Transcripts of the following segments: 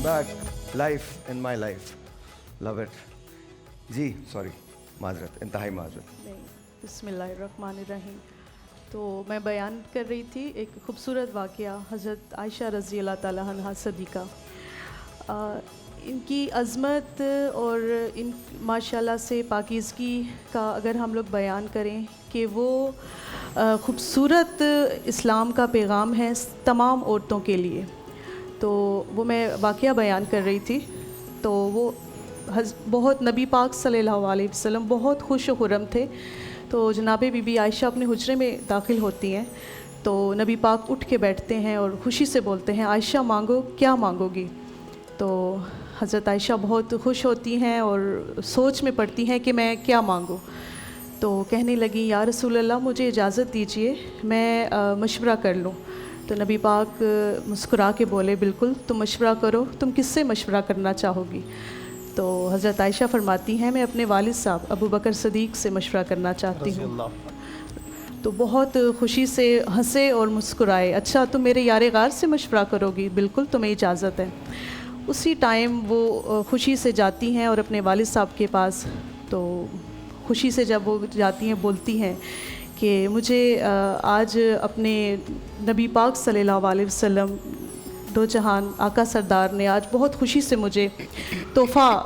back. Life in my life. Love it. جی sorry معذرت انتہائی معذرت. نہیں بسم اللہ الرحمن الرحیم. تو میں بیان کر رہی تھی ایک خوبصورت واقعہ حضرت عائشہ رضی اللہ تعالیٰ عنہا صدیقہ. ان کی عظمت اور ان ماشاءاللہ سے پاکیزگی کا اگر ہم لوگ بیان کریں کہ وہ خوبصورت اسلام کا پیغام ہے تمام عورتوں کے لیے. تو وہ میں واقعہ بیان کر رہی تھی. تو وہ بہت نبی پاک صلی اللہ علیہ وسلم بہت خوش و خرم تھے. تو جناب بی بی عائشہ اپنے حجرے میں داخل ہوتی ہیں تو نبی پاک اٹھ کے بیٹھتے ہیں اور خوشی سے بولتے ہیں عائشہ مانگو کیا مانگو گی. تو حضرت عائشہ بہت خوش ہوتی ہیں اور سوچ میں پڑتی ہیں کہ میں کیا مانگوں. تو کہنے لگی یا رسول اللہ مجھے اجازت دیجئے میں مشورہ کر لوں. تو نبی پاک مسکرا کے بولے بالکل تم مشورہ کرو, تم کس سے مشورہ کرنا چاہو گی. تو حضرت عائشہ فرماتی ہیں میں اپنے والد صاحب ابو بکر صدیق سے مشورہ کرنا چاہتی ہوں. تو بہت خوشی سے ہنسے اور مسکرائے. اچھا تم میرے یار غار سے مشورہ کرو گی, بالکل تمہیں اجازت ہے. اسی ٹائم وہ خوشی سے جاتی ہیں اور اپنے والد صاحب کے پاس. تو خوشی سے جب وہ جاتی ہیں بولتی ہیں کہ مجھے آج اپنے نبی پاک صلی اللہ علیہ وسلم دو جہان آقا سردار نے آج بہت خوشی سے مجھے تحفہ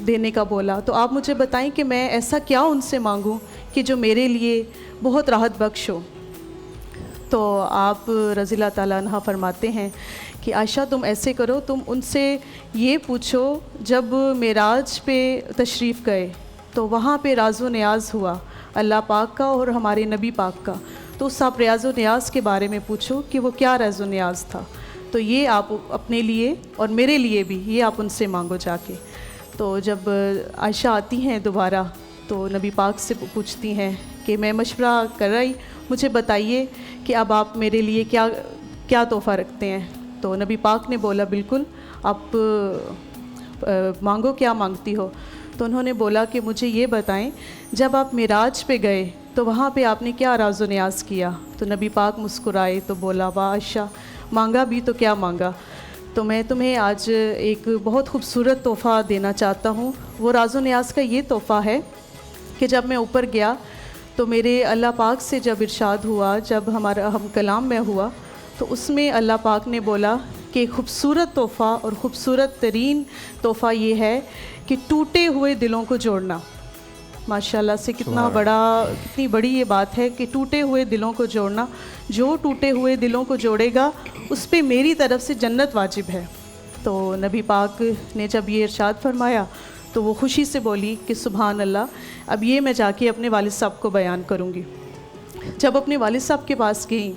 دینے کا بولا. تو آپ مجھے بتائیں کہ میں ایسا کیا ان سے مانگوں کہ جو میرے لیے بہت راحت بخش ہو. تو آپ رضی اللہ تعالیٰ عنہ فرماتے ہیں کہ عائشہ تم ایسے کرو, تم ان سے یہ پوچھو جب معراج پہ تشریف گئے تو وہاں پہ راز و نیاز ہوا اللہ پاک کا اور ہمارے نبی پاک کا. تو اس آپ ریاض و نیاز کے بارے میں پوچھو کہ وہ کیا راز و نیاز تھا. تو یہ آپ اپنے لیے اور میرے لیے بھی یہ آپ ان سے مانگو جا کے. تو جب عائشہ آتی ہیں دوبارہ تو نبی پاک سے پوچھتی ہیں کہ میں مشورہ کر رہی, مجھے بتائیے کہ اب آپ میرے لیے کیا تحفہ رکھتے ہیں. تو نبی پاک نے بولا بالکل آپ مانگو کیا مانگتی ہو. تو انہوں نے بولا کہ مجھے یہ بتائیں جب آپ معراج پہ گئے تو وہاں پہ آپ نے کیا راز و نیاز کیا. تو نبی پاک مسکرائے تو بولا واہ عائشہ مانگا بھی تو کیا مانگا. تو میں تمہیں آج ایک بہت خوبصورت تحفہ دینا چاہتا ہوں. وہ راز و نیاز کا یہ تحفہ ہے کہ جب میں اوپر گیا تو میرے اللہ پاک سے جب ارشاد ہوا, جب ہمارا ہم کلام میں ہوا تو اس میں اللہ پاک نے بولا کہ خوبصورت تحفہ اور خوبصورت ترین تحفہ یہ ہے کہ ٹوٹے ہوئے دلوں کو جوڑنا. ماشاءاللہ سے کتنی بڑی یہ بات ہے کہ ٹوٹے ہوئے دلوں کو جوڑنا. جو ٹوٹے ہوئے دلوں کو جوڑے گا اس پہ میری طرف سے جنت واجب ہے. تو نبی پاک نے جب یہ ارشاد فرمایا تو وہ خوشی سے بولی کہ سبحان اللہ, اب یہ میں جا کے اپنے والد صاحب کو بیان کروں گی. جب اپنے والد صاحب کے پاس گئیں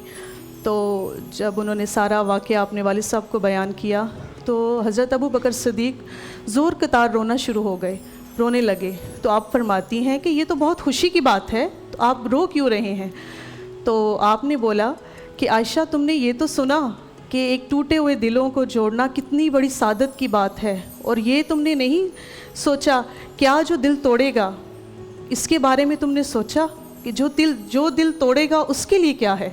تو جب انہوں نے سارا واقعہ اپنے والد صاحب کو بیان کیا تو حضرت ابو بکر صدیق زور قطار رونا شروع ہو گئے, رونے لگے. تو آپ فرماتی ہیں کہ یہ تو بہت خوشی کی بات ہے, تو آپ رو کیوں رہے ہیں. تو آپ نے بولا کہ عائشہ تم نے یہ تو سنا کہ ایک ٹوٹے ہوئے دلوں کو جوڑنا کتنی بڑی سعادت کی بات ہے, اور یہ تم نے نہیں سوچا کیا جو دل توڑے گا اس کے بارے میں تم نے سوچا کہ جو دل توڑے گا اس کے لیے کیا ہے.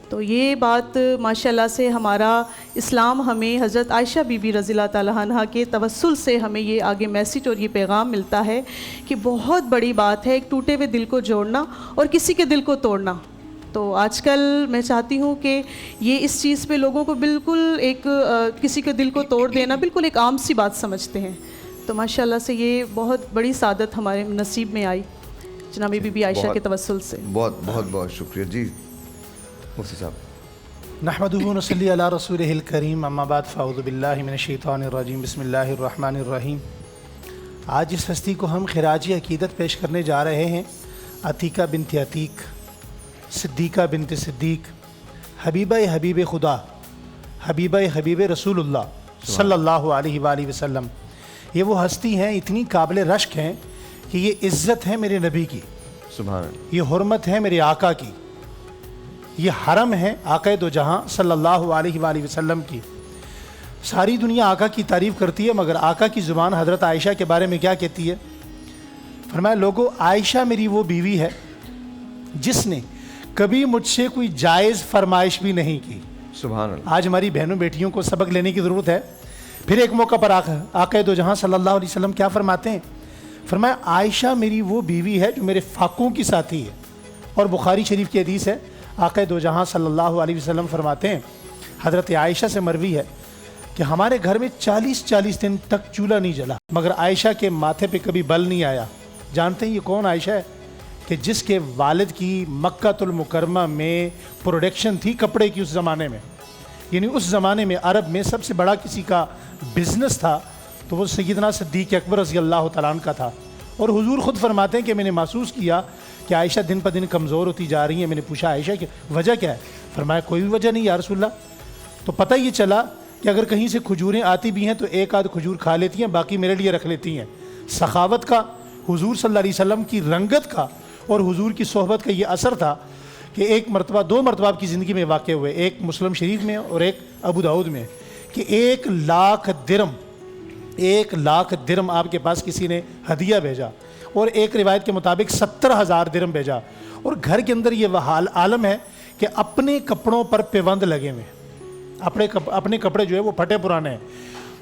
تو یہ بات ماشاءاللہ سے ہمارا اسلام ہمیں حضرت عائشہ بی بی رضی اللہ تعالیٰ عنہا کے توسل سے ہمیں یہ آگے میسیج اور یہ پیغام ملتا ہے کہ بہت بڑی بات ہے ایک ٹوٹے ہوئے دل کو جوڑنا اور کسی کے دل کو توڑنا. تو آج کل میں چاہتی ہوں کہ یہ اس چیز پہ لوگوں کو بالکل ایک کسی کے دل کو توڑ دینا بالکل ایک عام سی بات سمجھتے ہیں. تو ماشاءاللہ سے یہ بہت بڑی سعادت ہمارے نصیب میں آئی جناب بی بی عائشہ کے توسل سے. بہت بہت بہت شکریہ. جی مفتی صاحب. نحمدہ و نصلی علی رسولہ الکریم, اما بعد فاعوذ باللہ من الشیطان الرجیم, بسم اللہ الرحمن الرحیم. آج اس ہستی کو ہم خراج عقیدت پیش کرنے جا رہے ہیں. عتیقہ بنت عتیق, صدیقہ بنت صدیق, حبیبہ حبیب خدا, حبیبہ حبیب رسول اللہ صلی اللہ علیہ وآلہ وسلم. یہ وہ ہستی ہیں اتنی قابل رشک ہیں کہ یہ عزت ہے میرے نبی کی, سبحان اللہ, یہ حرمت ہے میرے آقا کی, یہ حرم ہے آقا دو جہاں صلی اللہ علیہ وآلہ وسلم کی. ساری دنیا آقا کی تعریف کرتی ہے مگر آقا کی زبان حضرت عائشہ کے بارے میں کیا کہتی ہے. فرمایا لوگو عائشہ میری وہ بیوی ہے جس نے کبھی مجھ سے کوئی جائز فرمائش بھی نہیں کی. سبحان اللہ. آج ہماری بہنوں بیٹیوں کو سبق لینے کی ضرورت ہے. پھر ایک موقع پر آقا دو جہاں صلی اللہ علیہ وسلم کیا فرماتے ہیں؟ فرمایا عائشہ میری وہ بیوی ہے جو میرے فاقوں کی ساتھی ہے. اور بخاری شریف کی حدیث ہے، آقا دو جہاں صلی اللہ علیہ وسلم فرماتے ہیں، حضرت عائشہ سے مروی ہے کہ ہمارے گھر میں 40 دن تک چولہا نہیں جلا مگر عائشہ کے ماتھے پہ کبھی بل نہیں آیا. جانتے ہیں یہ کون عائشہ ہے؟ کہ جس کے والد کی مکہ المکرمہ میں پروڈکشن تھی کپڑے کی اس زمانے میں، یعنی اس زمانے میں عرب میں سب سے بڑا کسی کا بزنس تھا تو وہ سیدنا صدیق اکبر رضی اللہ تعالیٰ عنہ کا تھا. اور حضور خود فرماتے ہیں کہ میں نے محسوس کیا کہ عائشہ دن پہ دن کمزور ہوتی جا رہی ہیں. میں نے پوچھا عائشہ کہ وجہ کیا ہے؟ فرمایا کوئی بھی وجہ نہیں یا رسول اللہ. تو پتہ یہ چلا کہ اگر کہیں سے کھجوریں آتی بھی ہیں تو ایک آدھ کھجور کھا لیتی ہیں، باقی میرے لیے رکھ لیتی ہیں. سخاوت کا، حضور صلی اللہ علیہ وسلم کی رنگت کا اور حضور کی صحبت کا یہ اثر تھا کہ ایک مرتبہ، دو مرتبہ آپ کی زندگی میں واقع ہوئے، ایک مسلم شریف میں اور ایک ابو داؤد میں، کہ 1,00,000 درم آپ کے پاس کسی نے ہدیہ بھیجا اور ایک روایت کے مطابق 70,000 درم بھیجا. اور گھر کے اندر یہ عالم ہے کہ اپنے کپڑوں پر پیوند لگے ہوئے، اپنے کپڑے جو ہے وہ پھٹے پرانے ہیں.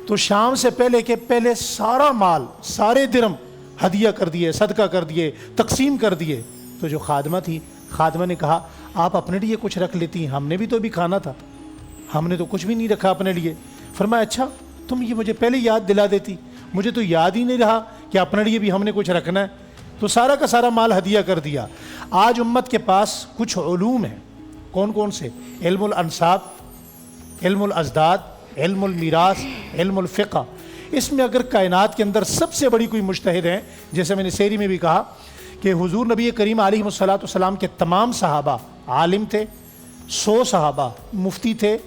تو شام سے پہلے سارا مال، سارے درم ہدیہ کر دیے، صدقہ کر دیے، تقسیم کر دیے. تو جو خادمہ تھی، خادمہ نے کہا آپ اپنے لیے کچھ رکھ لیتی ہیں، ہم نے بھی تو ابھی کھانا تھا، ہم نے تو کچھ بھی نہیں رکھا اپنے لیے. فرمایا اچھا تم یہ مجھے پہلے یاد دلا دیتی، مجھے تو یاد ہی نہیں رہا کہ اپنے لیے بھی ہم نے کچھ رکھنا ہے. تو سارا کا سارا مال ہدیہ کر دیا. آج امت کے پاس کچھ علوم ہیں. کون سے؟ علم الانساب، علم الازداد، علم المیراث، علم الفقہ. اس میں اگر کائنات کے اندر سب سے بڑی کوئی مجتہد ہیں، جیسے میں نے سیری میں بھی کہا کہ حضور نبی کریم علیہ الصلوۃ کے تمام صحابہ عالم تھے، 100 صحابہ مفتی تھے،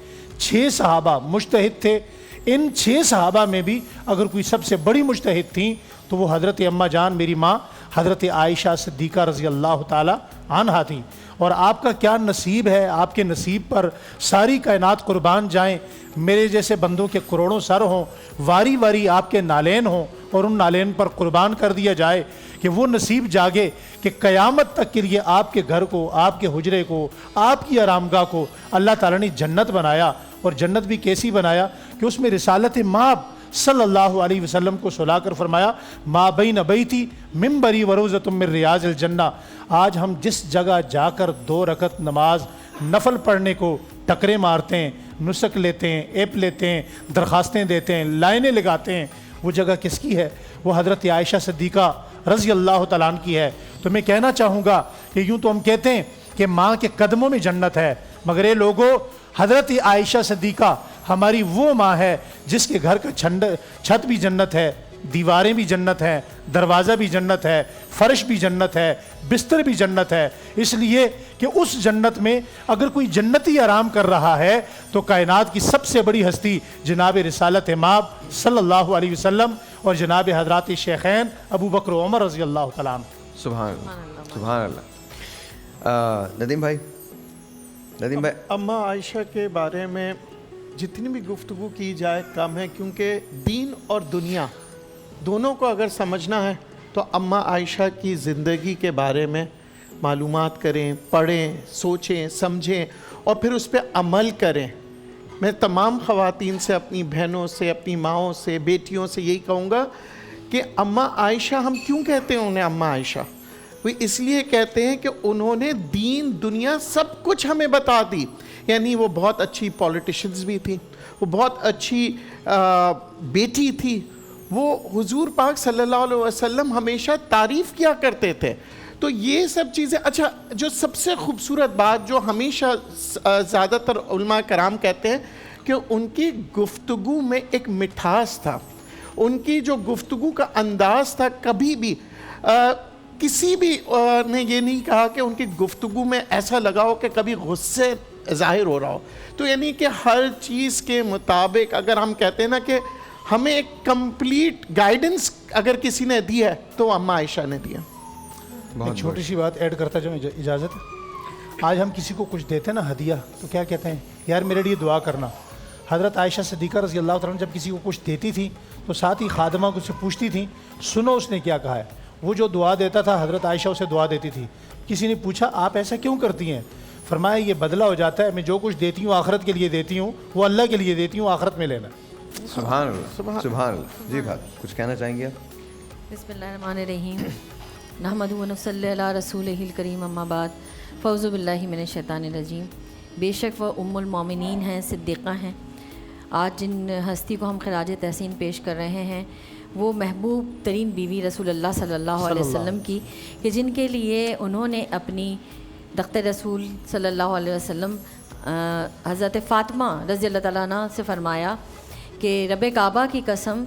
6 صحابہ مجتہد تھے. ان 6 صحابہ میں بھی اگر کوئی سب سے بڑی مجتہد تھیں تو وہ حضرت اماں جان میری ماں حضرت عائشہ صدیقہ رضی اللہ تعالی عنہا تھیں. اور آپ کا کیا نصیب ہے، آپ کے نصیب پر ساری کائنات قربان جائیں. میرے جیسے بندوں کے کروڑوں سر ہوں، واری واری آپ کے نالین ہوں اور ان نالین پر قربان کر دیا جائے کہ وہ نصیب جاگے کہ قیامت تک کے لیے آپ کے گھر کو، آپ کے حجرے کو، آپ کی آرامگاہ کو اللہ تعالیٰ نے جنت بنایا. اور جنت بھی کیسی بنایا کہ اس میں رسالت مآب صلی اللہ علیہ وسلم کو سلا کر فرمایا ما بین بیتی منبری وروضۃ من ریاض الجنہ. آج ہم جس جگہ جا کر 2 رکعت نماز نفل پڑھنے کو ٹکرے مارتے ہیں، نسک لیتے ہیں، ایپ لیتے ہیں، درخواستیں دیتے ہیں، لائنیں لگاتے ہیں، وہ جگہ کس کی ہے؟ وہ حضرت عائشہ صدیقہ رضی اللہ تعالیٰ عنہ کی ہے. تو میں کہنا چاہوں گا کہ یوں تو ہم کہتے ہیں کہ ماں کے قدموں میں جنت ہے، مگر یہ لوگوں، حضرت عائشہ صدیقہ ہماری وہ ماں ہے جس کے گھر کا چھت بھی جنت ہے، دیواریں بھی جنت ہیں، دروازہ بھی جنت ہے، فرش بھی جنت ہے، بستر بھی جنت ہے. اس لیے کہ اس جنت میں اگر کوئی جنتی آرام کر رہا ہے تو کائنات کی سب سے بڑی ہستی جناب رسالت مآب صلی اللہ علیہ وسلم اور جناب حضرات شیخین ابو بکر و عمر رضی اللہ تعالیٰ عنہ. سبحان اللہ، سبحان اللہ. ندیم بھائی اماں عائشہ کے بارے میں جتنی بھی گفتگو کی جائے کم ہے، کیونکہ دین اور دنیا دونوں کو اگر سمجھنا ہے تو اماں عائشہ کی زندگی کے بارے میں معلومات کریں، پڑھیں، سوچیں، سمجھیں اور پھر اس پہ عمل کریں. میں تمام خواتین سے، اپنی بہنوں سے، اپنی ماؤں سے، بیٹیوں سے یہی کہوں گا کہ اماں عائشہ، ہم کیوں کہتے ہیں انہیں اماں عائشہ؟ وہ اس لیے کہتے ہیں کہ انہوں نے دین دنیا سب کچھ ہمیں بتا دی. یعنی وہ بہت اچھی پولیٹیشنز بھی تھی، وہ بہت اچھی بیٹی تھی. وہ حضور پاک صلی اللہ علیہ وسلم ہمیشہ تعریف کیا کرتے تھے. تو یہ سب چیزیں. اچھا، جو سب سے خوبصورت بات جو ہمیشہ زیادہ تر علماء کرام کہتے ہیں کہ ان کی گفتگو میں ایک مٹھاس تھا، ان کی جو گفتگو کا انداز تھا، کبھی بھی کسی بھی نے یہ نہیں کہا کہ ان کی گفتگو میں ایسا لگا ہو کہ کبھی غصے ظاہر ہو رہا ہو. تو یعنی کہ ہر چیز کے مطابق، اگر ہم کہتے ہیں نا کہ ہمیں ایک کمپلیٹ گائیڈنس اگر کسی نے دی ہے تو اماں عائشہ نے دیا. ایک چھوٹی سی بات ایڈ کرتا جاؤں، اجازت ہے؟ آج ہم کسی کو کچھ دیتے ہیں نا ہدیہ، تو کیا کہتے ہیں؟ یار میرے لیے دعا کرنا. حضرت عائشہ صدیقہ رضی اللہ تعالیٰ جب کسی کو کچھ دیتی تھی تو ساتھ ہی خادمہ کو سے پوچھتی تھیں سنو اس نے کیا کہا ہے. وہ جو دعا دیتا تھا حضرت عائشہ اسے دعا دیتی تھی. کسی نے پوچھا آپ ایسا کیوں کرتی ہیں؟ فرمایا یہ بدلہ ہو جاتا ہے، میں جو کچھ دیتی ہوں آخرت کے لیے دیتی ہوں، وہ اللہ کے لیے دیتی ہوں، آخرت میں لینا. سبحان اللہ سبحان اللہ. جی بھائی کچھ کہنا چاہیں گے آپ؟ بسم اللہ الرحمن الرحیم نحمدہ و نصلی علی رسولہ الکریم اما بعد فاعوذ باللہ من الشیطان الرجیم. بے شک وہ ام المومنین ہیں، صدیقہ ہیں. آج جن ہستی کو ہم خراج تحسین پیش کر رہے ہیں وہ محبوب ترین بیوی رسول اللہ صلی اللہ علیہ وسلم کی، کہ جن کے لیے انہوں نے اپنی تخت رسول صلی اللہ علیہ وسلم حضرت فاطمہ رضی اللہ تعالیٰ عنہ سے فرمایا کہ رب کعبہ کی قسم،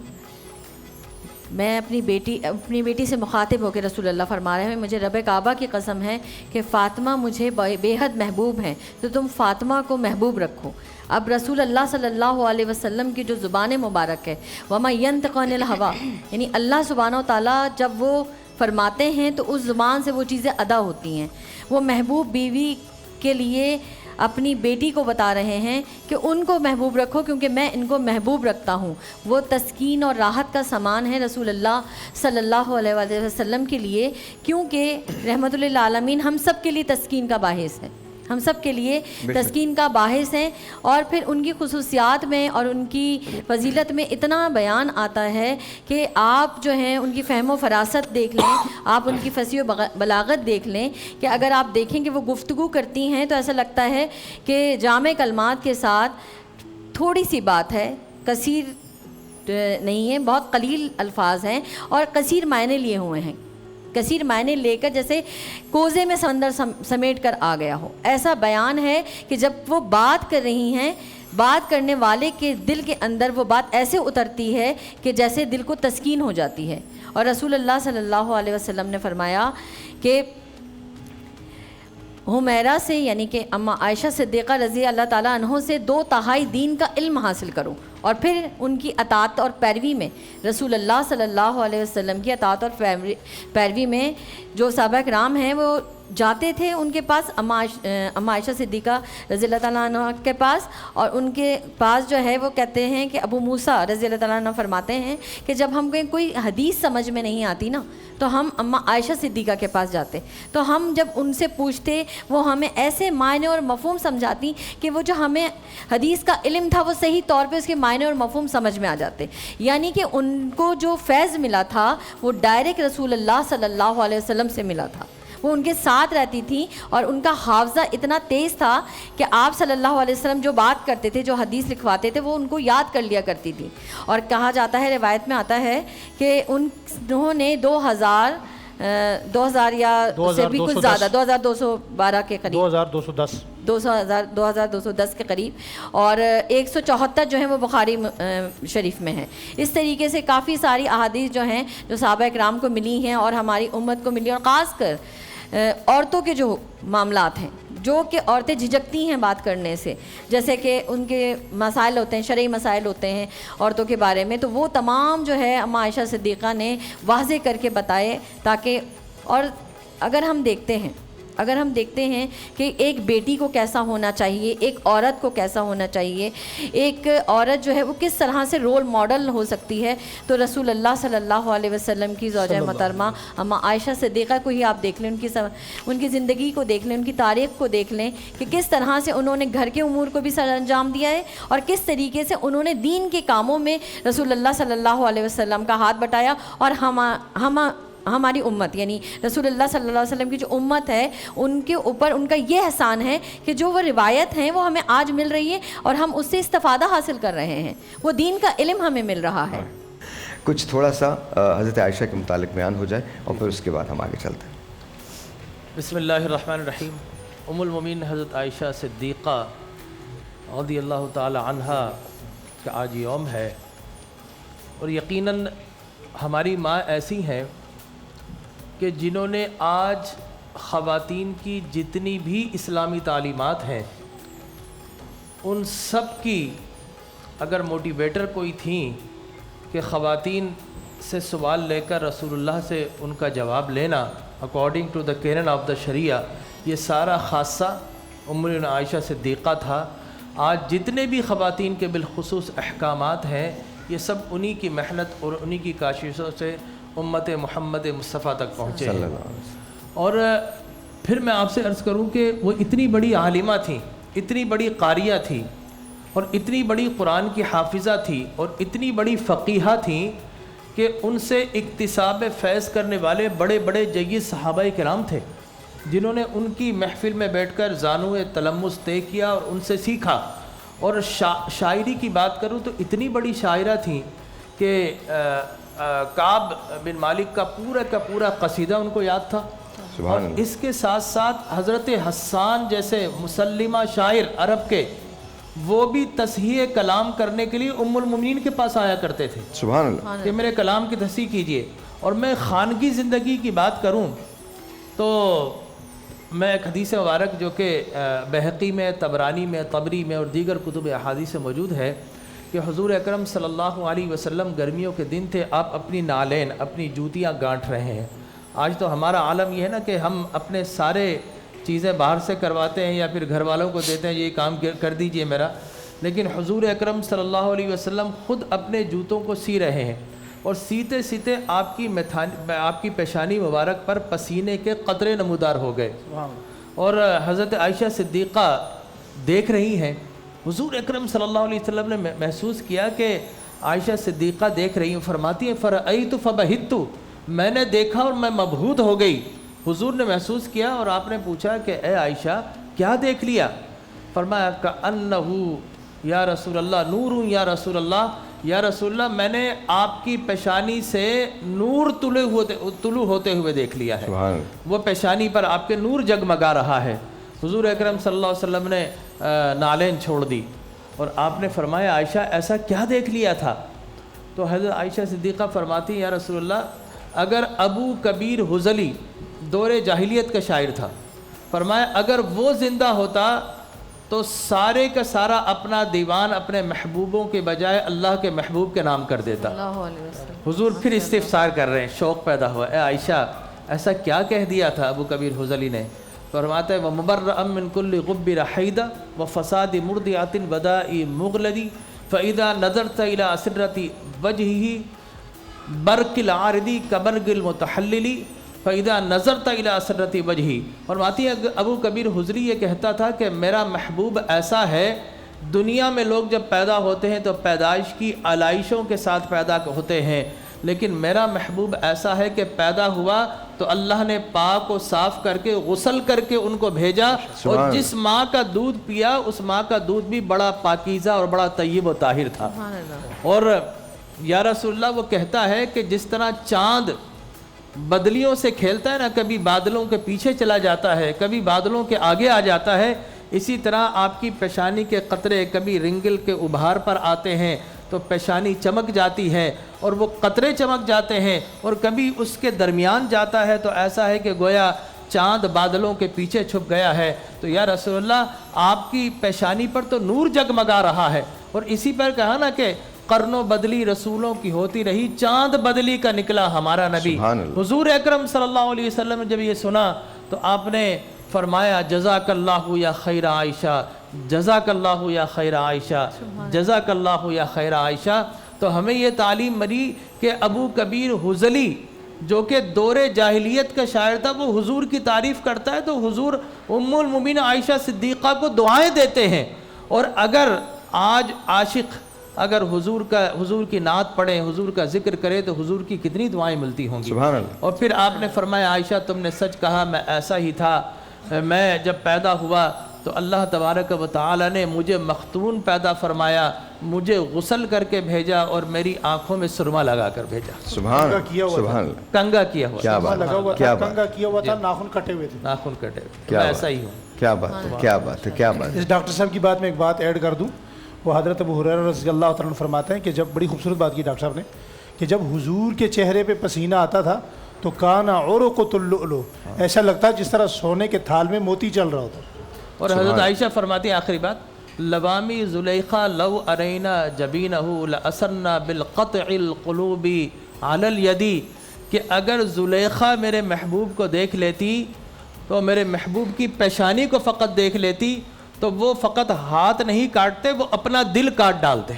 میں اپنی بیٹی سے مخاطب ہو کے رسول اللہ فرما رہے ہیں، مجھے رب کعبہ کی قسم ہے کہ فاطمہ مجھے بے حد محبوب ہیں، تو تم فاطمہ کو محبوب رکھو. اب رسول اللہ صلی اللہ علیہ وسلم کی جو زبان مبارک ہے وَمَا يَنْطِقُ عَنِ الْهَوَىٰ، یعنی اللہ سبحانہ و تعالیٰ جب وہ فرماتے ہیں تو اس زبان سے وہ چیزیں ادا ہوتی ہیں. وہ محبوب بیوی کے لیے اپنی بیٹی کو بتا رہے ہیں کہ ان کو محبوب رکھو کیونکہ میں ان کو محبوب رکھتا ہوں. وہ تسکین اور راحت کا سامان ہے رسول اللہ صلی اللہ علیہ وسلم کے لیے، کیونکہ رحمت للعالمین ہم سب کے لیے تسکین کا باعث ہے، ہم سب کے لیے تسکین کا باعث ہیں. اور پھر ان کی خصوصیات میں اور ان کی فضیلت میں اتنا بیان آتا ہے کہ آپ جو ہیں ان کی فہم و فراست دیکھ لیں، آپ ان کی فصیح و بلاغت دیکھ لیں، کہ اگر آپ دیکھیں کہ وہ گفتگو کرتی ہیں تو ایسا لگتا ہے کہ جامع کلمات کے ساتھ تھوڑی سی بات ہے، کثیر نہیں ہے، بہت قلیل الفاظ ہیں اور کثیر معنی لیے ہوئے ہیں، کثیر معنی لے کر جیسے کوزے میں سمندر سمیٹ کر آ گیا ہو. ایسا بیان ہے کہ جب وہ بات کر رہی ہیں، بات کرنے والے کے دل کے اندر وہ بات ایسے اترتی ہے کہ جیسے دل کو تسکین ہو جاتی ہے. اور رسول اللہ صلی اللہ علیہ وسلم نے فرمایا کہ حمیرہ سے، یعنی کہ اماں عائشہ صدیقہ رضی اللہ تعالیٰ عنہ سے 2/3 دین کا علم حاصل کرو، اور پھر ان کی اطاعت اور پیروی میں، رسول اللہ صلی اللہ علیہ وسلم کی اطاعت اور پیروی میں جو صحابہ کرام ہیں وہ جاتے تھے ان کے پاس، اماں عائشہ صدیقہ رضی اللہ تعالیٰ عنہ کے پاس، اور ان کے پاس جو ہے وہ کہتے ہیں کہ ابو موسیٰ رضی اللہ تعالیٰ عنہ فرماتے ہیں کہ جب ہم کوئی حدیث سمجھ میں نہیں آتی نا تو ہم اماں عائشہ صدیقہ کے پاس جاتے، تو ہم جب ان سے پوچھتے وہ ہمیں ایسے معنی اور مفہوم سمجھاتی کہ وہ جو ہمیں حدیث کا علم تھا وہ صحیح طور پہ اس کے معنی اور مفہوم سمجھ میں آ جاتے. یعنی کہ ان کو جو فیض ملا تھا وہ ڈائریکٹ رسول اللہ صلی اللہ علیہ وسلم سے ملا تھا. وہ ان کے ساتھ رہتی تھیں اور ان کا حافظہ اتنا تیز تھا کہ آپ صلی اللہ علیہ وسلم جو بات کرتے تھے، جو حدیث لکھواتے تھے، وہ ان کو یاد کر لیا کرتی تھی. اور کہا جاتا ہے، روایت میں آتا ہے کہ انہوں نے 2000 یا اس سے بھی کچھ زیادہ 2212 کے قریب 2210 کے قریب، اور 174 جو ہیں وہ بخاری شریف میں ہیں. اس طریقے سے کافی ساری احادیث جو ہیں جو صحابہ اکرام کو ملی ہیں اور ہماری امت کو ملی، اور خاص کر عورتوں کے جو معاملات ہیں، جو کہ عورتیں جھجکتی ہیں بات کرنے سے، جیسے کہ ان کے مسائل ہوتے ہیں، شرعی مسائل ہوتے ہیں عورتوں کے بارے میں، تو وہ تمام جو ہے اماں عائشہ صدیقہ نے واضح کر کے بتائے تاکہ. اور اگر ہم دیکھتے ہیں کہ ایک بیٹی کو کیسا ہونا چاہیے، ایک عورت کو کیسا ہونا چاہیے، ایک عورت جو ہے وہ کس طرح سے رول ماڈل ہو سکتی ہے، تو رسول اللہ صلی اللہ علیہ وسلم کی زوجہ محترمہ اماں عائشہ صدیقہ کو ہی آپ دیکھ لیں، ان کی زندگی کو دیکھ لیں، ان کی تاریخ کو دیکھ لیں کہ کس طرح سے انہوں نے گھر کے امور کو بھی سر انجام دیا ہے اور کس طریقے سے انہوں نے دین کے کاموں میں رسول اللہ صلی اللہ علیہ وسلم کا ہاتھ بٹایا. اور ہماری امت، یعنی رسول اللہ صلی اللہ علیہ وسلم کی جو امت ہے، ان کے اوپر ان کا یہ احسان ہے کہ جو وہ روایت ہیں وہ ہمیں آج مل رہی ہے اور ہم اس سے استفادہ حاصل کر رہے ہیں، وہ دین کا علم ہمیں مل رہا ہے. کچھ تھوڑا سا حضرت عائشہ کے متعلق بیان ہو جائے اور پھر اس کے بعد ہم آگے چلتے ہیں. بسم اللہ الرحمن الرحیم. ام المومنین حضرت عائشہ صدیقہ رضی اللہ تعالی عنہا کا آج یوم ہے، اور یقیناً ہماری ماں ایسی ہیں کہ جنہوں نے آج خواتین کی جتنی بھی اسلامی تعلیمات ہیں ان سب کی اگر موٹیویٹر کوئی تھیں کہ خواتین سے سوال لے کر رسول اللہ سے ان کا جواب لینا according to the canon of the شریعہ، یہ سارا خاصہ ام عائشہ صدیقہ تھا. آج جتنے بھی خواتین کے بالخصوص احکامات ہیں یہ سب انہی کی محنت اور انہی کی کاششوں سے امت محمد مصطفیٰ تک پہنچے ہیں. اور پھر میں آپ سے عرض کروں کہ وہ اتنی بڑی عالمہ تھیں، اتنی بڑی قاریہ تھی اور اتنی بڑی قرآن کی حافظہ تھی اور اتنی بڑی فقیہہ تھیں کہ ان سے اکتساب فیض کرنے والے بڑے بڑے جید صحابہ کرام تھے جنہوں نے ان کی محفل میں بیٹھ کر زانو تلمس طے کیا اور ان سے سیکھا. اور شاعری کی بات کروں تو اتنی بڑی شاعرہ تھیں کہ کعب بن مالک کا پورا قصیدہ ان کو یاد تھا. اور اس کے ساتھ ساتھ حضرت حسان جیسے مسلمہ شاعر عرب کے وہ بھی تصحیح کلام کرنے کے لیے ام المومنین کے پاس آیا کرتے تھے. سبحان اللہ. کہ میرے کلام کی تصحیح کیجئے. اور میں خانگی زندگی کی بات کروں تو میں ایک حدیث مبارک جو کہ بہقی میں، طبرانی میں، طبری میں اور دیگر کتب احادیث سے موجود ہے کہ حضور اکرم صلی اللہ علیہ وسلم گرمیوں کے دن تھے، آپ اپنی نالین، اپنی جوتیاں گانٹھ رہے ہیں. آج تو ہمارا عالم یہ ہے نا کہ ہم اپنے سارے چیزیں باہر سے کرواتے ہیں یا پھر گھر والوں کو دیتے ہیں یہ کام کر دیجئے میرا، لیکن حضور اکرم صلی اللہ علیہ وسلم خود اپنے جوتوں کو سی رہے ہیں اور سیتے سیتے آپ کی پیشانی مبارک پر پسینے کے قطرے نمودار ہو گئے. اور حضرت عائشہ صدیقہ دیکھ رہی ہیں. حضور اکرم صلی اللہ علیہ وسلم نے محسوس کیا کہ عائشہ صدیقہ دیکھ رہی ہیں. فرماتی ہیں فرأیت فبہت، میں نے دیکھا اور میں مبہوت ہو گئی. حضور نے محسوس کیا اور آپ نے پوچھا کہ اے عائشہ کیا دیکھ لیا؟ فرمایا کأنہ یا رسول اللہ نور یا رسول اللہ، یا رسول اللہ میں نے آپ کی پیشانی سے نور طلوع ہوتے ہوئے دیکھ لیا ہے. وہ پیشانی پر آپ کے نور جگمگا رہا ہے. حضور اکرم صلی اللہ علیہ وسلم نے نالین چھوڑ دی اور آپ نے فرمایا عائشہ ایسا کیا دیکھ لیا تھا؟ تو حضرت عائشہ صدیقہ فرماتی ہیں یا رسول اللہ اگر ابو کبیر حزلی دور جاہلیت کا شاعر تھا، فرمایا اگر وہ زندہ ہوتا تو سارے کا سارا اپنا دیوان اپنے محبوبوں کے بجائے اللہ کے محبوب کے نام کر دیتا. حضور پھر استفسار کر رہے ہیں، شوق پیدا ہوا، اے عائشہ ایسا کیا کہہ دیا تھا ابو کبیر حزلی نے؟ فرماتا ہے وَمُبَرَّأً مِّن كُلِّ غُبِّ رَحِيدَ وَفَسَادِ مُرْضِعَةٍ وَدَاءِ مُغْلَدِ فَإِذَا نَظَرْتَ إِلَىٰ أَسِرَّةِ وَجْهِهِ بَرْقِ الْعَارِضِ كَبَرْقِ الْمُتَحَلِّلِ فَإِذَا نَظَرْتَ إِلَىٰ أَسِرَّةِ وَجْهِهِ. فرماتی ہے ابو کبیر حزلی یہ کہتا تھا کہ میرا محبوب ایسا ہے، دنیا میں لوگ جب پیدا ہوتے ہیں تو پیدائش کی علائشوں کے ساتھ پیدا ہوتے ہیں، لیکن میرا محبوب ایسا ہے کہ پیدا ہوا تو اللہ نے پاک و صاف کر کے غسل کر کے ان کو بھیجا، اور جس ماں کا دودھ پیا اس ماں کا دودھ بھی بڑا پاکیزہ اور بڑا طیب و طاہر تھا. اور یا رسول اللہ وہ کہتا ہے کہ جس طرح چاند بدلیوں سے کھیلتا ہے نا، کبھی بادلوں کے پیچھے چلا جاتا ہے کبھی بادلوں کے آگے آ جاتا ہے، اسی طرح آپ کی پیشانی کے قطرے کبھی رنگل کے ابھار پر آتے ہیں تو پیشانی چمک جاتی ہے اور وہ قطرے چمک جاتے ہیں، اور کبھی اس کے درمیان جاتا ہے تو ایسا ہے کہ گویا چاند بادلوں کے پیچھے چھپ گیا ہے. تو یا رسول اللہ آپ کی پیشانی پر تو نور جگمگا رہا ہے. اور اسی پر کہا نا کہ قرنوں بدلی رسولوں کی ہوتی رہی، چاند بدلی کا نکلا ہمارا نبی. حضور اکرم صلی اللہ علیہ وسلم نے جب یہ سنا تو آپ نے فرمایا جزاک اللہ یا خیر عائشہ، جزاک اللہ یا خیر عائشہ، جزاک اللہ یا خیر عائشہ. تو ہمیں یہ تعلیم ملی کہ ابو کبیر حزلی جو کہ دور جاہلیت کا شاعر تھا وہ حضور کی تعریف کرتا ہے تو حضور ام المومنین عائشہ صدیقہ کو دعائیں دیتے ہیں. اور اگر آج عاشق اگر حضور کی نعت پڑھے، حضور کا ذکر کرے تو حضور کی کتنی دعائیں ملتی ہوں گی. سبحان اللہ. اور پھر آپ نے فرمایا عائشہ تم نے سچ کہا، میں ایسا ہی تھا. میں جب پیدا ہوا تو اللہ تبارک و تعالی نے مجھے مختون پیدا فرمایا، مجھے غسل کر کے بھیجا اور میری آنکھوں میں سرما لگا کر بھیجا. سبحان اللہ. کنگا کیا ہوا، کیا بات، کیا بات، کنگا کیا ہوا تھا، ناخن کٹے ہوئے تھے، ناخن کٹے ہوئے. میں ایسا ہی ہوں. کیا بات ہے، کیا بات ہے، کیا بات ہے. اس ڈاکٹر صاحب کی بات میں ایک بات ایڈ کر دوں. وہ حضرت ابو ہریرہ رضی اللہ تعالیٰ عنہ فرماتے ہیں کہ جب بڑی خوبصورت بات کی ڈاکٹر صاحب نے کہ جب حضور کے چہرے پہ پسینہ آتا تھا تو کانا عرق اللؤلؤ، ایسا لگتا جس طرح سونے کے تھال میں موتی چل رہا ہوتا. اور حضرت عائشہ فرماتی ہیں آخری بات لوامی زلیخا لو ارینا جبینہ لأسرنا بالقطع القلوب علی الیدی، کہ اگر زلیخا میرے محبوب کو دیکھ لیتی تو میرے محبوب کی پیشانی کو فقط دیکھ لیتی تو وہ فقط ہاتھ نہیں کاٹتے، وہ اپنا دل کاٹ ڈالتے.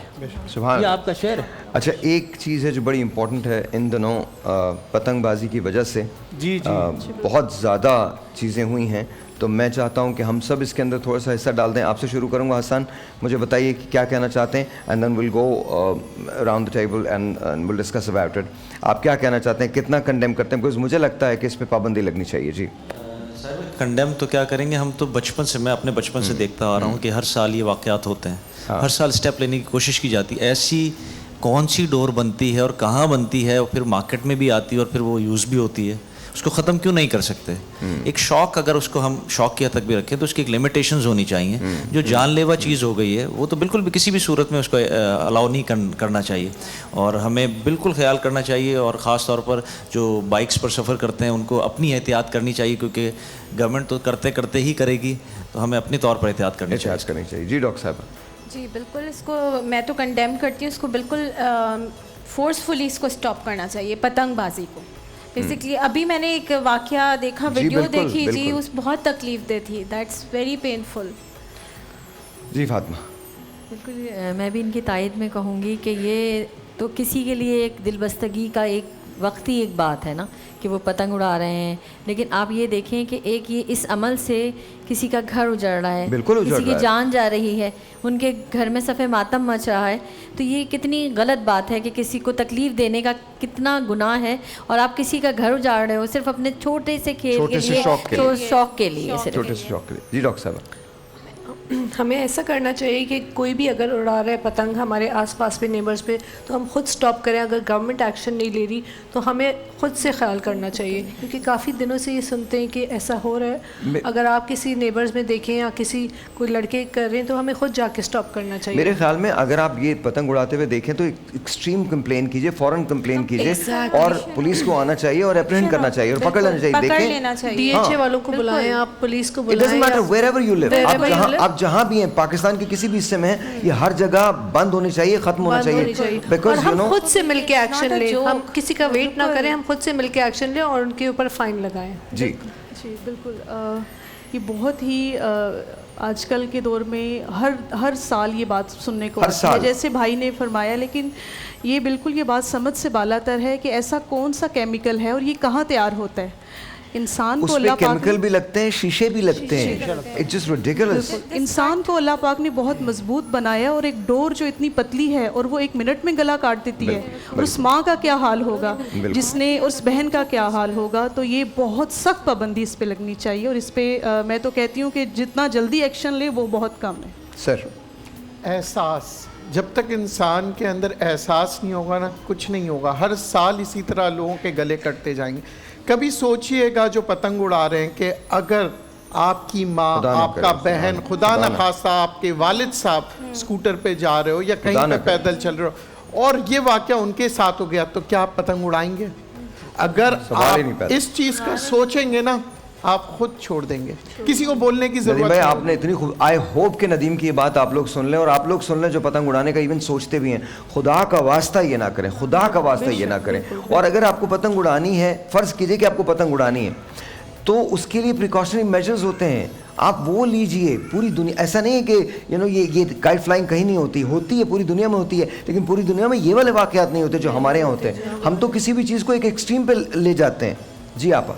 سبحان یہ آپ کا شعر ہے. اچھا ایک چیز ہے جو بڑی امپورٹنٹ ہے ان دنوں پتنگ بازی کی وجہ سے جی بہت زیادہ چیزیں ہوئی ہیں، تو میں چاہتا ہوں کہ ہم سب اس کے اندر تھوڑا سا حصہ ڈال دیں. آپ سے شروع کروں گا حسن، مجھے بتائیے کہ کیا کہنا چاہتے ہیں and then will go around the table and will discuss about it. آپ کیا کہنا چاہتے ہیں، کتنا کنڈیم کرتے ہیں؟ بیکاز مجھے لگتا ہے کہ اس پہ پابندی لگنی چاہیے. جی کنڈیم تو کیا کریں گے، ہم تو بچپن سے، میں اپنے بچپن سے دیکھتا آ رہا ہوں کہ ہر سال یہ واقعات ہوتے ہیں، ہر سال اسٹیپ لینے کی کوشش کی جاتی ہے. ایسی کون سی ڈور بنتی ہے اور کہاں بنتی ہے اور پھر مارکیٹ میں بھی آتی ہے اور پھر وہ یوز بھی ہوتی ہے، اس کو ختم کیوں نہیں کر سکتے؟ ایک شوق، اگر اس کو ہم شوق کی حد تک بھی رکھیں تو اس کی ایک لمیٹیشنز ہونی چاہیے. جو جان لیوا چیز ہو گئی ہے وہ تو بالکل بھی کسی بھی صورت میں اس کو الاؤ نہیں کرنا چاہیے، اور ہمیں بالکل خیال کرنا چاہیے. اور خاص طور پر جو بائکس پر سفر کرتے ہیں ان کو اپنی احتیاط کرنی چاہیے، کیونکہ گورنمنٹ تو کرتے ہی کرے گی، تو ہمیں اپنے طور پر احتیاط کرنی چاہیے. جی ڈاکٹر صاحب. جی بالکل، اس کو میں تو کنڈیم کرتی ہوں، اس کو بالکل فورسفلی اس کو اسٹاپ کرنا چاہیے پتنگ بازی کو. بیسکلی ابھی میں نے ایک واقعہ دیکھا، ویڈیو دیکھی جی، اس بہت تکلیف دہ تھی، دیٹس ویری پینفل. جی فاطمہ. بالکل میں بھی ان کی تائید میں کہوں گی کہ یہ تو کسی کے لیے ایک دل بستگی کا ایک وقتی ایک بات ہے نا کہ وہ پتنگ اڑا رہے ہیں، لیکن آپ یہ دیکھیں کہ ایک یہ اس عمل سے کسی کا گھر اجڑ رہا ہے، کسی کی جان جا رہی ہے، ان کے گھر میں صف ماتم مچ رہا ہے. تو یہ کتنی غلط بات ہے کہ کسی کو تکلیف دینے کا کتنا گناہ ہے، اور آپ کسی کا گھر اجاڑ رہے ہو صرف اپنے چھوٹے سے کھیل کے لیے، شوق کے لیے. جی ڈاکٹر صاحب. ہمیں ایسا کرنا چاہیے کہ کوئی بھی اگر اڑا رہا ہے پتنگ ہمارے آس پاس پہ نیبرز پہ، تو ہم خود سٹاپ کریں. اگر گورنمنٹ ایکشن نہیں لے رہی تو ہمیں خود سے خیال کرنا چاہیے، کیونکہ کافی دنوں سے یہ سنتے ہیں کہ ایسا ہو رہا ہے. اگر آپ کسی نیبرز میں دیکھیں یا کسی کوئی لڑکے کر رہے ہیں تو ہمیں خود جا کے سٹاپ کرنا چاہیے. میرے خیال میں اگر آپ یہ پتنگ اڑاتے ہوئے دیکھیں تو ایکسٹریم کمپلین کیجیے، فوراً کمپلین کیجیے، اور پولیس کو آنا چاہیے اور اپریہنڈ کرنا چاہیے اور پکڑ لینا چاہیے. دیکھیں ڈی ایچ اے والوں کو بلائیں، آپ پولیس کو بلائیں. It doesn't matter wherever you live. آپ جہاں بھی ہیں، پاکستان کے کسی بھی حصے میں ہیں، یہ ہر جگہ بند ہونی چاہیے، ختم ہونا چاہیے. اور ہم خود سے مل کے ایکشن لیں، ہم کسی کا ویٹ نہ کریں، ہم خود سے مل کے ایکشن لیں اور ان کے اوپر فائن لگائیں. جی جی بالکل. یہ بہت ہی آج کل کے دور میں ہر سال یہ بات سننے کو آتی ہے، جیسے بھائی نے فرمایا، لیکن یہ بالکل یہ بات سمجھ سے بالا تر ہے کہ ایسا کون سا کیمیکل ہے اور یہ کہاں تیار ہوتا ہے. انسان کو اللہ پاک کیمیکل بھی لگتے ہیں، شیشے بھی لگتے ہیں. It's just ridiculous. انسان کو اللہ پاک نے بہت مضبوط بنایا، اور ایک ڈور جو اتنی پتلی ہے اور وہ 1 منٹ میں گلا کاٹ دیتی ہے، اور اس ماں کا کیا حال ہوگا، جس نے اس بہن کا کیا حال ہوگا. تو یہ بہت سخت پابندی اس پہ لگنی چاہیے، اور اس پہ میں تو کہتی ہوں کہ جتنا جلدی ایکشن لے وہ بہت کم ہے. سر احساس، جب تک انسان کے اندر احساس نہیں ہوگا نا، کچھ نہیں ہوگا. ہر سال اسی طرح لوگوں کے گلے کٹتے جائیں گے. کبھی سوچئے گا جو پتنگ اڑا رہے ہیں کہ اگر آپ کی ماں، آپ کا بہن، خدا نہ خواستہ آپ کے والد صاحب سکوٹر پہ جا رہے ہو یا کہیں پہ پیدل چل رہے ہو اور یہ واقعہ ان کے ساتھ ہو گیا، تو کیا آپ پتنگ اڑائیں گے؟ اگر آپ اس چیز کا سوچیں گے نا، آپ خود چھوڑ دیں گے، کسی کو بولنے کی ضرورت نہیں. آپ نے اتنی خوب، آئی ہوپ کہ ندیم کی یہ بات آپ لوگ سن لیں، اور آپ لوگ سن لیں جو پتنگ اڑانے کا ایون سوچتے بھی ہیں. خدا کا واسطہ یہ نہ کریں، خدا کا واسطہ یہ نہ کریں. اور اگر آپ کو پتنگ اڑانی ہے، فرض کیجئے کہ آپ کو پتنگ اڑانی ہے، تو اس کے لیے پریکاشنری میجرز ہوتے ہیں، آپ وہ لیجئے. پوری دنیا، ایسا نہیں ہے کہ یہ کائٹ فلائنگ کہیں نہیں ہوتی ہے، پوری دنیا میں ہوتی ہے، لیکن پوری دنیا میں یہ والے واقعات نہیں ہوتے جو ہمارے یہاں ہوتے ہیں. ہم تو کسی بھی چیز کو ایک ایکسٹریم پہ لے جاتے ہیں. جی آپا.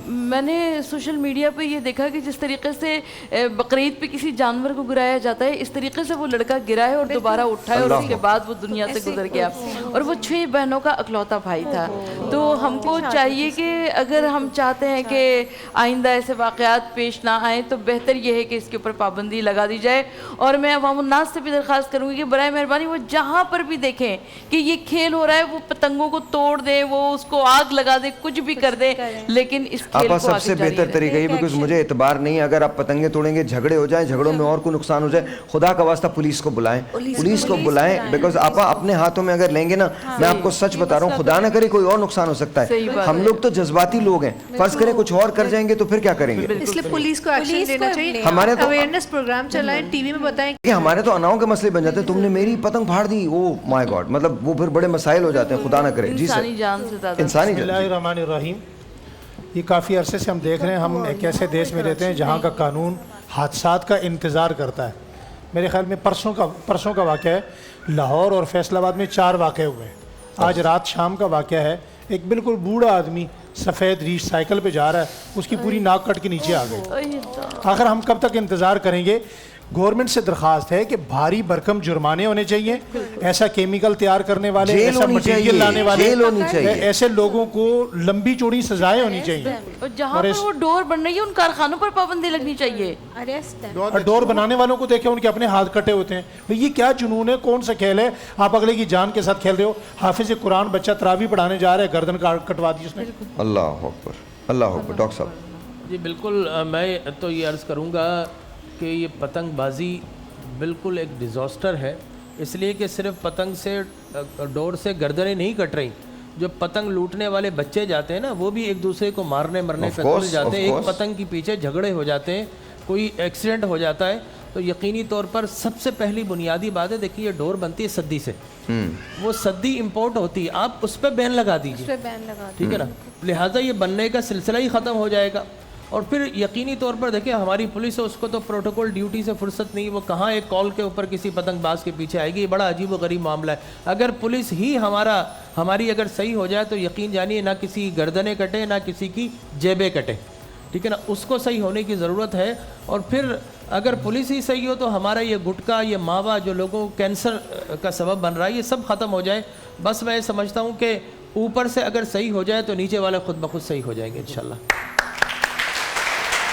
میں نے سوشل میڈیا پہ یہ دیکھا کہ جس طریقے سے بقرعید پہ کسی جانور کو گرایا جاتا ہے، اس طریقے سے وہ لڑکا گرا ہے اور دوبارہ اٹھا ہے، اور اس کے بعد وہ دنیا سے گزر گیا، اور وہ 6 بہنوں کا اکلوتا بھائی تھا. تو ہم کو چاہیے کہ اگر ہم چاہتے ہیں کہ آئندہ ایسے واقعات پیش نہ آئیں تو بہتر یہ ہے کہ اس کے اوپر پابندی لگا دی جائے. اور میں عوام الناس سے بھی درخواست کروں گی کہ برائے مہربانی وہ جہاں پر بھی دیکھیں کہ یہ کھیل ہو رہا ہے، وہ پتنگوں کو توڑ دیں، وہ اس کو آگ لگا دیں، کچھ بھی کر دیں، لیکن اس کھیل کو سب سے بہتر طریقہ یہ، بیکاز مجھے اعتبار نہیں ہے اگر آپ پتنگیں توڑیں گے، جھگڑے ہو جائیں، جھگڑوں میں اور کوئی نقصان ہو جائے، خدا کا واسطہ پولیس کو بلائیں، پولیس کو بلائیں. بیکاز آپ اپنے ہاتھوں میں اگر لیں گے نا، میں آپ کو سچ بتا رہا ہوں، خدا نہ کرے کوئی اور نقصان ہو سکتا ہے. ہم لوگ تو جذباتی لوگ ہیں، فرض کریں کچھ اور کر جائیں گے تو پھر کیا کریں گے؟ اس لیے پولیس کو ایکشن لینا چاہیے. ہمارے تو اویئرنیس پروگرام چلائیں، ٹی وی میں بتائیں کہ ہمارے تو اناؤں کے مسئلے بن جاتے ہیں، تم نے میری پتنگ پھاڑ دی، او مائی گاڈ، مطلب وہ پھر بڑے مسائل ہو جاتے ہیں. خدا نہ کرے. جی سر. انسانی جان. بسم اللہ الرحمن الرحیم. یہ کافی عرصے سے ہم دیکھ رہے ہیں، ہم ایک ایسے دیش میں رہتے ہیں جہاں کا قانون حادثات کا انتظار کرتا ہے. میرے خیال میں پرسوں کا واقعہ ہے. لاہور اور فیصل آباد میں 4 واقعے ہوئے ہیں. آج رات شام کا واقعہ ہے, ایک بالکل بوڑھا آدمی سفید ریش سائیکل پہ جا رہا ہے, اس کی پوری ناک کٹ کے نیچے آ گئی. آخر ہم کب تک انتظار کریں گے؟ گورنمنٹ سے درخواست ہے کہ بھاری بھرکم جرمانے ہونے چاہیے, ایسا کیمیکل تیار کرنے والے, ایسا مٹیریل لانے والے, ایسے لوگوں کو لمبی چوڑی سزائیں ہونی چاہیے. اور جہاں پر وہ ڈور بن رہی ہے ان کارخانوں پر پابندی لگنی چاہیے. اور ڈور بنانے والوں کو دیکھیں, ان کے اپنے ہاتھ کٹے ہوتے ہیں. یہ کیا جنون ہے, کون سا کھیل ہے؟ آپ اگلے کی جان کے ساتھ کھیل رہے ہو. حافظ قرآن بچہ تراویح پڑھانے جا رہا ہے, گردن کٹوا دی اس نے. اللہ اکبر, اللہ اکبر. ڈاکٹر صاحب جی بالکل, میں تو یہ عرض کروں گا کہ یہ پتنگ بازی بالکل ایک ڈیزاسٹر ہے, اس لیے کہ صرف پتنگ سے ڈور سے گردنیں نہیں کٹ رہی, جو پتنگ لوٹنے والے بچے جاتے ہیں نا وہ بھی ایک دوسرے کو مرنے قتل جاتے ہیں, ایک پتنگ کے پیچھے جھگڑے ہو جاتے ہیں, کوئی ایکسیڈنٹ ہو جاتا ہے. تو یقینی طور پر سب سے پہلی بنیادی بات ہے, دیکھیے یہ ڈور بنتی ہے سدی سے, وہ سدی امپورٹ ہوتی ہے, آپ اس پہ بین لگا دیجیے, ٹھیک ہے نا, لہٰذا یہ بننے کا سلسلہ ہی ختم ہو جائے گا. اور پھر یقینی طور پر دیکھیں ہماری پولیس ہے, اس کو تو پروٹوکول ڈیوٹی سے فرصت نہیں, وہ کہاں ایک کال کے اوپر کسی پتنگ باز کے پیچھے آئے گی. یہ بڑا عجیب و غریب معاملہ ہے. اگر پولیس ہی ہماری اگر صحیح ہو جائے تو یقین جانیے نہ کسی گردنیں کٹے نہ کسی کی جیبیں کٹے, ٹھیک ہے نا, اس کو صحیح ہونے کی ضرورت ہے. اور پھر اگر پولیس ہی صحیح ہو تو ہمارا یہ گٹکا, یہ ماوا جو لوگوں کو کینسر کا سبب بن رہا ہے, یہ سب ختم ہو جائے. بس میں سمجھتا ہوں کہ اوپر سے اگر صحیح ہو جائے تو نیچے والے خود بخود صحیح ہو جائیں گے انشاءاللہ.